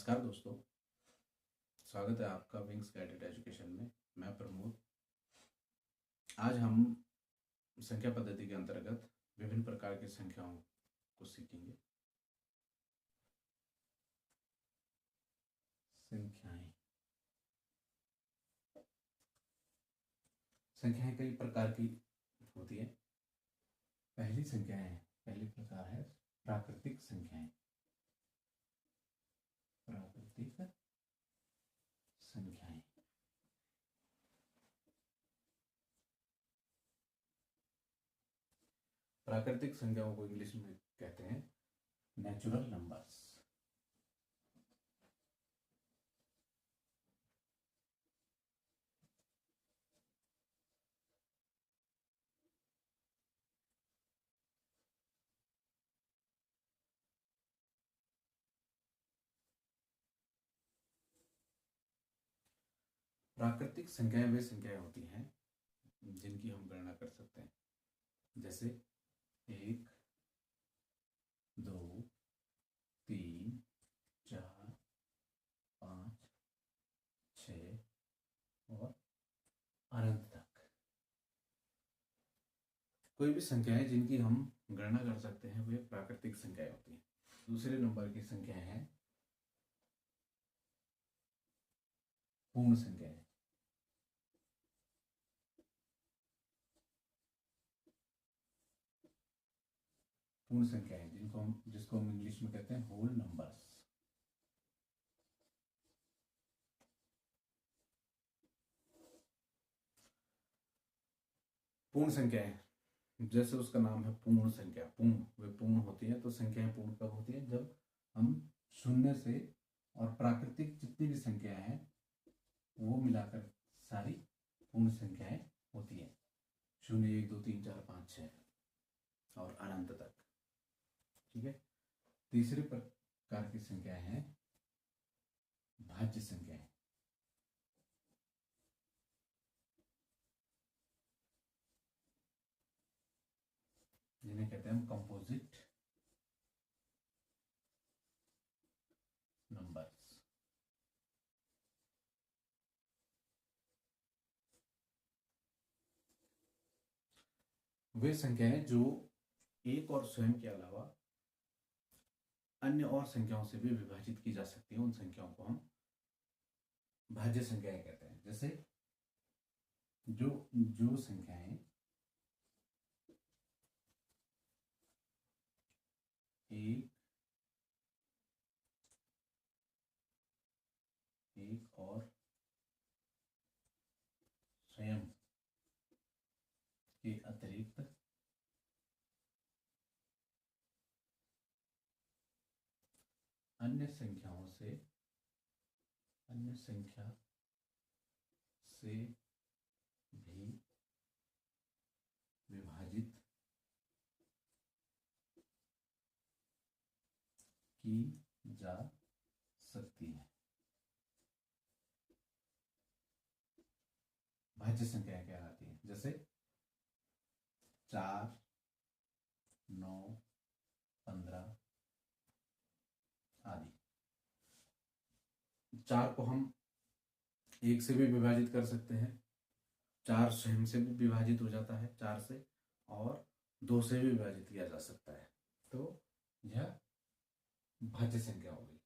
नमस्कार दोस्तों, स्वागत है आपका विंग्स गाइडेड एजुकेशन में। मैं प्रमोद। आज हम संख्या पद्धति के अंतर्गत विभिन्न प्रकार की संख्याओं को सीखेंगे। संख्याएं कई प्रकार की होती है। पहली प्रकार है प्राकृतिक संख्याएं। प्राकृतिक संख्याओं को इंग्लिश में कहते हैं नेचुरल नंबर्स। प्राकृतिक संख्याएं वे संख्याएं होती हैं जिनकी हम गणना कर सकते हैं, जैसे 1, 2, 3, 4, 5, 6 और अनंत तक। कोई भी संख्याएं जिनकी हम गणना कर सकते हैं वे प्राकृतिक संख्याएं होती हैं। दूसरे नंबर की संख्याएं हैं पूर्ण संख्याएं। पूर्ण संख्याएं जिसको हम इंग्लिश में कहते हैं होल नंबर्स। पूर्ण संख्याएं, जैसे उसका नाम है पूर्ण संख्या। वे पूर्ण होती है। तो संख्याएं पूर्ण कब होती है? जब हम शून्य से और प्राकृतिक जितनी भी संख्याएं हैं वो मिलाकर सारी पूर्ण संख्याएं होती है। 0, 1, 2, 3, 4, 5, 6 और अनंत तक। ठीक है। तीसरे प्रकार की संख्याएं हैं भाज्य संख्याएं। जिन्हें कहते हैं हम कंपोजिट नंबर्स। वे संख्याएं जो एक और स्वयं के अलावा अन्य और संख्याओं से भी विभाजित की जा सकती हैं, उन संख्याओं को हम भाज्य संख्याएं कहते हैं। जैसे जो संख्याएं एक और स्वयं के अतिरिक्त अन्य संख्या से भी विभाजित की जा सकती है। भाज्य संख्याएं क्या आती हैं? जैसे 4, 9, 15 आदि। 4 को हम 1 से भी विभाजित कर सकते हैं, 4 स्वयं से भी विभाजित हो जाता है 4 से, और 2 से भी विभाजित किया जा सकता है। तो यह भाज्य संख्या हो गई।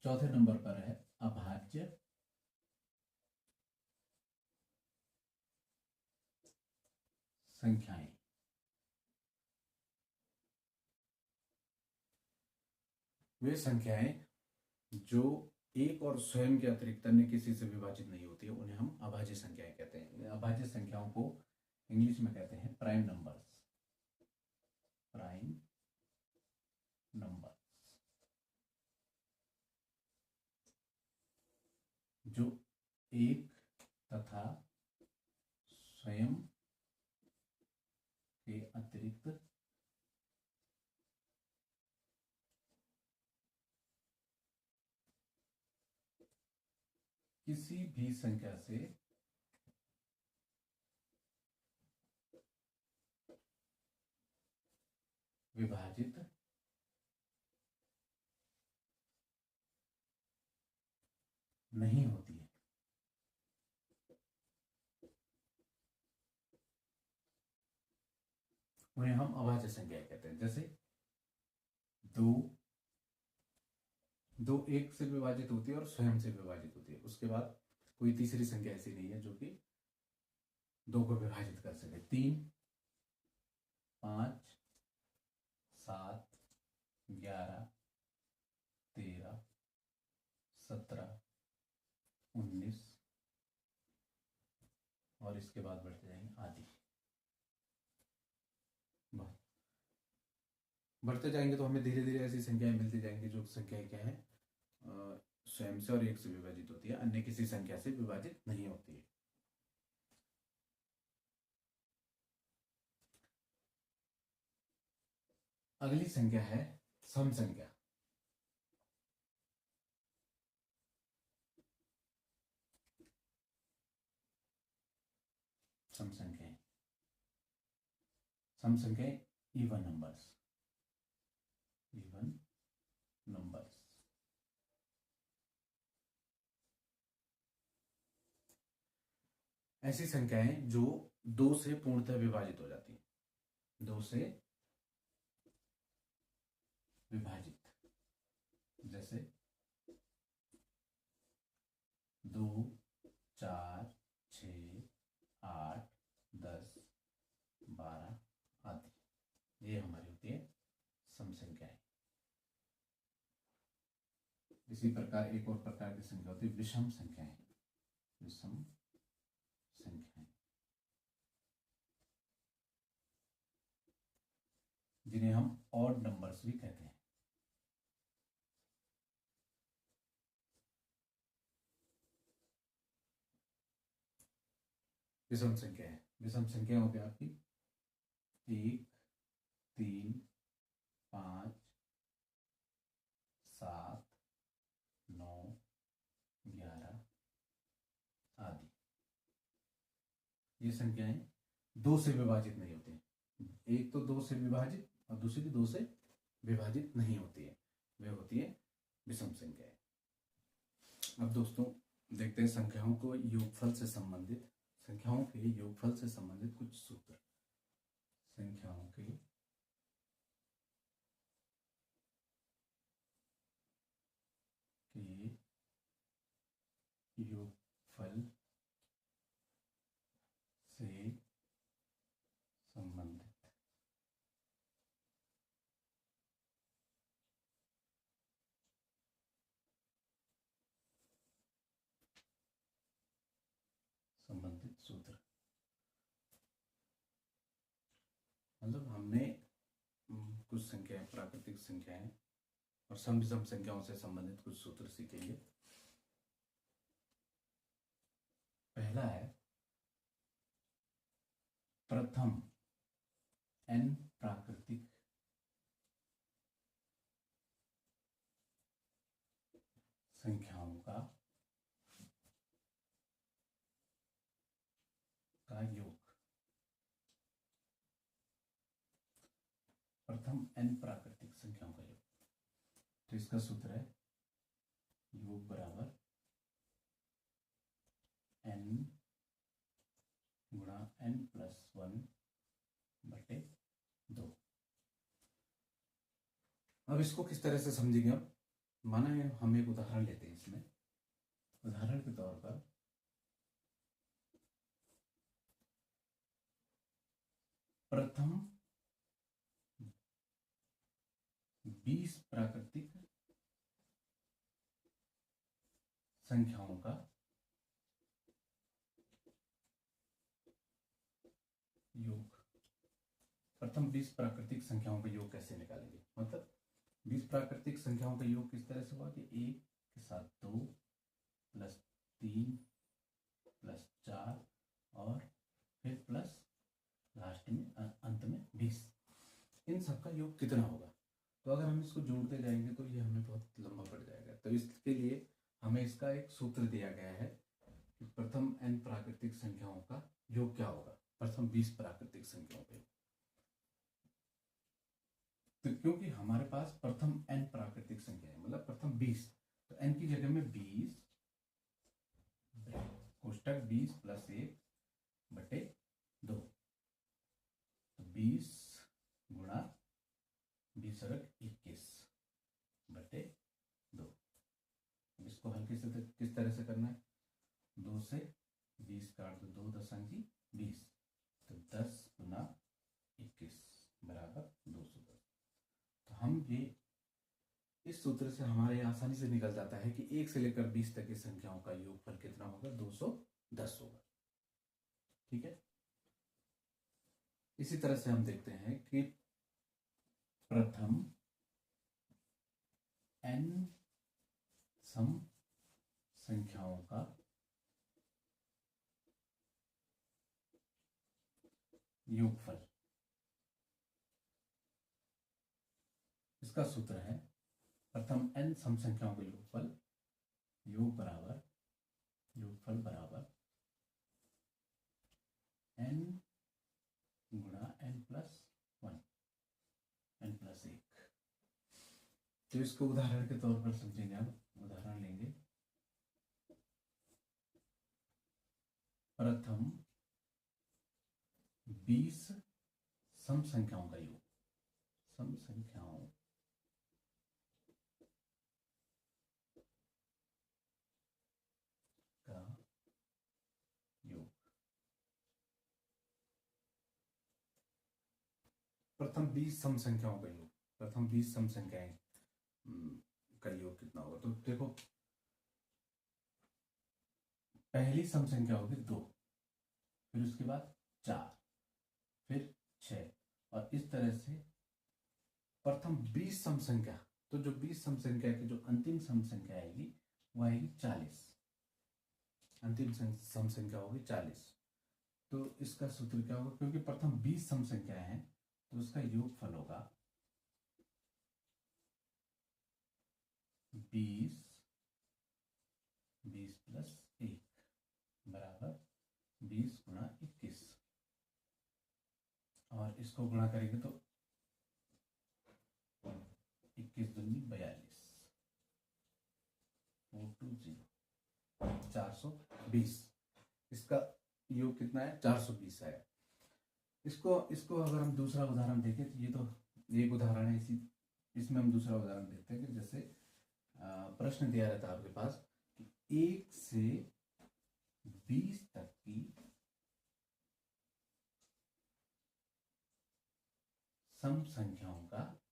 चौथे नंबर पर है अभाज्य संख्याएं। वे संख्याएं जो एक और स्वयं के अतिरिक्त अन्य किसी से विभाजित नहीं होती है, उन्हें हम अभाज्य संख्याएं कहते हैं। अभाज्य संख्याओं को इंग्लिश में कहते हैं प्राइम नंबर्स। जो एक तथा स्वयं के अतिरिक्त किसी भी संख्या से विभाजित नहीं होती है। उन्हें हम अभाज्य संख्या कहते हैं। जैसे दो दो एक से विभाजित होती है और स्वयं से विभाजित होती है, उसके बाद कोई तीसरी संख्या ऐसी नहीं है जो कि दो को विभाजित कर सके। 3, 5, 7, 11, 13, 17, 19 और इसके बाद बढ़ते जाएंगे आदि। बढ़ते जाएंगे तो हमें धीरे धीरे ऐसी संख्याएं मिलती जाएंगी जो संख्याएं क्या है, स्वयं से और एक से विभाजित होती है, अन्य किसी संख्या से विभाजित नहीं होती है। अगली संख्या है सम संख्या। सम संख्याएं, सम संख्याएं इवन नंबर्स, इवन नंबर्स। ऐसी संख्याएं जो दो से पूर्णतः विभाजित हो जाती है। दो से विभाजित, जैसे 2, 4, 6, 8, 10, 12 आदि। ये हमारी होती है सम संख्याएं। इसी प्रकार एक और प्रकार की संख्या होती है विषम संख्याएं। विषम संख्याएं जिन्हें हम ऑड नंबर्स भी कहते हैं। विषम संख्या है, विषम संख्या हो गया आपकी 1, 3, 5, 7, 9, 11 आदि। ये संख्याएं दो से विभाजित नहीं होती। एक तो दो से विभाजित और दूसरी दो से विभाजित नहीं होती है, वे होती है विषम संख्याएं। अब दोस्तों देखते हैं संख्याओं को योगफल से संबंधित, संख्याओं के योगफल से संबंधित कुछ सूत्र। संख्याओं के योगफल से संबंधित सूत्र। मतलब हमने कुछ संख्याएं, प्राकृतिक संख्याएं और सम विषम संख्याओं से संबंधित कुछ सूत्र सीखेंगे। पहला है प्रथम n प्राकृतिक संख्याओं का योग। प्रथम n प्राकृतिक संख्याओं का योग, तो इसका सूत्र है योग बराबर n गुणा n प्लस 1 बटे 2। अब इसको किस तरह से समझेंगे? अब माना है हम एक उदाहरण लेते हैं। इसमें उदाहरण के तौर पर प्रथम 20 प्राकृतिक संख्याओं का योग। प्रथम 20 प्राकृतिक संख्याओं का योग कैसे निकालेंगे? मतलब 20 प्राकृतिक संख्याओं का योग किस तरह से हुआ कि 1 के साथ 2 प्लस 3 प्लस 4 और फिर प्लस लास्ट में अंत में 20। इन सब का योग कितना होगा? तो अगर हम इसको जोड़ते जाएंगे तो ये हमें बहुत लंबा पड़ जाएगा। तो इसके लिए हमें इसका एक सूत्र दिया गया है कि प्रथम n प्राकृतिक संख्याओं का योग क्या होगा, प्रथम 20 प्राकृतिक संख्याओं का योग। तो क्योंकि हमारे पास प्रथम n प्राकृतिक संख्या है, मतलब प्रथम 20, तो n की जगह में 20 कोष्टक 20 + 1/2, 20 गुणा 20 और 21/2। इसको हल किस तरह से करना है? 2 से 20 काट दो, 2 दशंकी 20, तो 10 गुना 21 बराबर 210। तो हम ये इस सूत्र से हमारे आसानी से निकल जाता है कि 1 से लेकर 20 तक की संख्याओं का योगफल कितना होगा? 210 होगा। ठीक है। इसी तरह से हम देखते हैं कि प्रथम n सम संख्याओं का योगफल, इसका सूत्र है प्रथम n सम संख्याओं का योगफल, योगफल बराबर n गुणा n + 1, n + 1। तो इसको उदाहरण के तौर पर समझेंगे। हम उदाहरण लेंगे। प्रथम 20 सम संख्याओं का योग, सम संख्याओं का योग। प्रथम 20 सम संख्याओं का योग, प्रथम 20 सम संख्याएं का योग कितना होगा? तो देखो, पहली सम संख्या होगी 2, फिर उसके बाद 4, फिर 6, और इस तरह से प्रथम 20 सम संख्या। तो जो 20 सम संख्या की जो अंतिम सम संख्या आएगी वो आएगी 40, अंतिम सम संख्या होगी 40। तो इसका सूत्र क्या होगा? क्योंकि प्रथम 20 सम संख्या है तो उसका योगफल होगा 20 + 1 बराबर 20 गुणा 21, और इसको गुणा करेंगे तो 21 दूनी 42, 420। इसका योग कितना है? 420 है। इसको अगर हम दूसरा उदाहरण देखें तो ये तो एक उदाहरण है, इसमें हम दूसरा उदाहरण देखते हैं कि जैसे प्रश्न दिया रहता है आपके पास कि 1 से 20 तक की सम संख्याओं का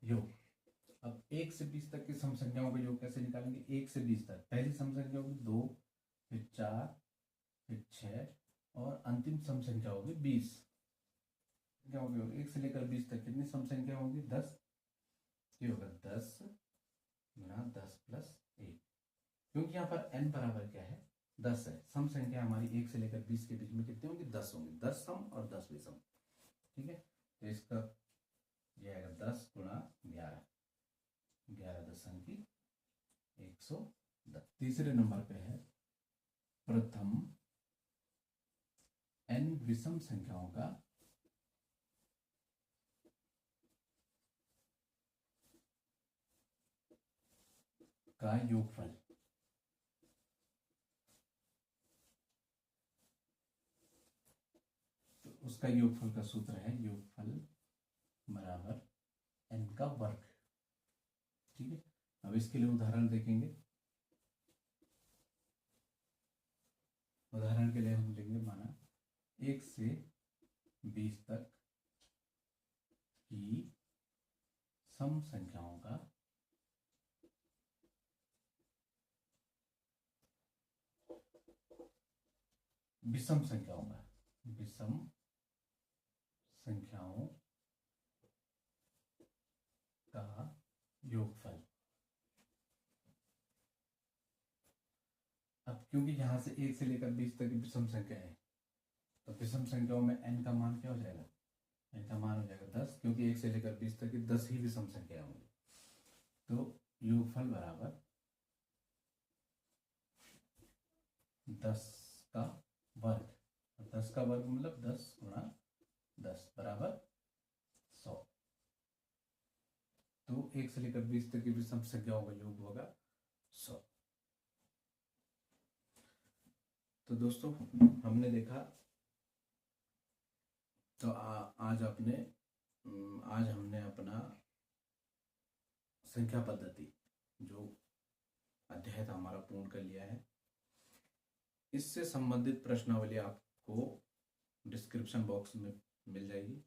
योग। अब 1 से 20 तक की सम संख्याओं का योग कैसे निकालेंगे? 1 से 20 तक पहली सम संख्या होगी 2, फिर 4, फिर 6, और अंतिम सम संख्या होगी 20। क्या होगी? 1 से लेकर 20 तक कितनी सम संख्या होगी? 10। ये होगा 10 गुणा 10 + 1, क्योंकि यहाँ पर n बराबर क्या है? 10 है। सम संख्या हमारी 1 से लेकर 20 के बीच में कितनी होंगी? 10 होंगी। 10 सम और 10 विषम। ठीक है। तो इसका यह आएगा 10 गुणा 11, 11 दशमलव 110। तीसरे नंबर पे है प्रथम n विषम संख्याओं का योगफल। तो उसका योगफल का सूत्र है योगफल बराबर n का वर्ग। ठीक है। अब इसके लिए उदाहरण देखेंगे। उदाहरण के लिए हम लेंगे, माना 1 से 20 तक की सम संख्याओं का विषम संख्याओं का योगफल। अब क्योंकि यहां से 1 से लेकर 20 तक की विषम संख्या है, तो विषम संख्याओं में n का मान क्या हो जाएगा? n का मान हो जाएगा 10, क्योंकि 1 से लेकर 20 तक की 10 ही विषम संख्या होंगी। तो योगफल बराबर 10 का वर्ग, 10 का वर्ग मतलब 10 गुणा 10 बराबर 100। तो 1 से लेकर 20 तक की भी सम संख्याओं का योग होगा 100। तो दोस्तों हमने देखा, तो आज हमने अपना संख्या पद्धति जो अध्याय था हमारा पूर्ण कर लिया है। इससे संबंधित प्रश्नावली आपको डिस्क्रिप्शन बॉक्स में मिल जाएगी,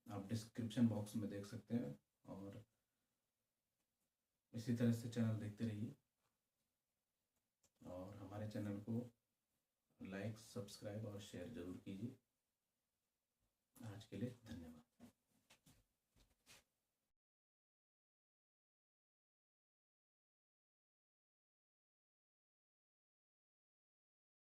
आप डिस्क्रिप्शन बॉक्स में देख सकते हैं। और इसी तरह से चैनल देखते रहिए और हमारे चैनल को लाइक, सब्सक्राइब और शेयर जरूर कीजिए। आज के लिए धन्यवाद।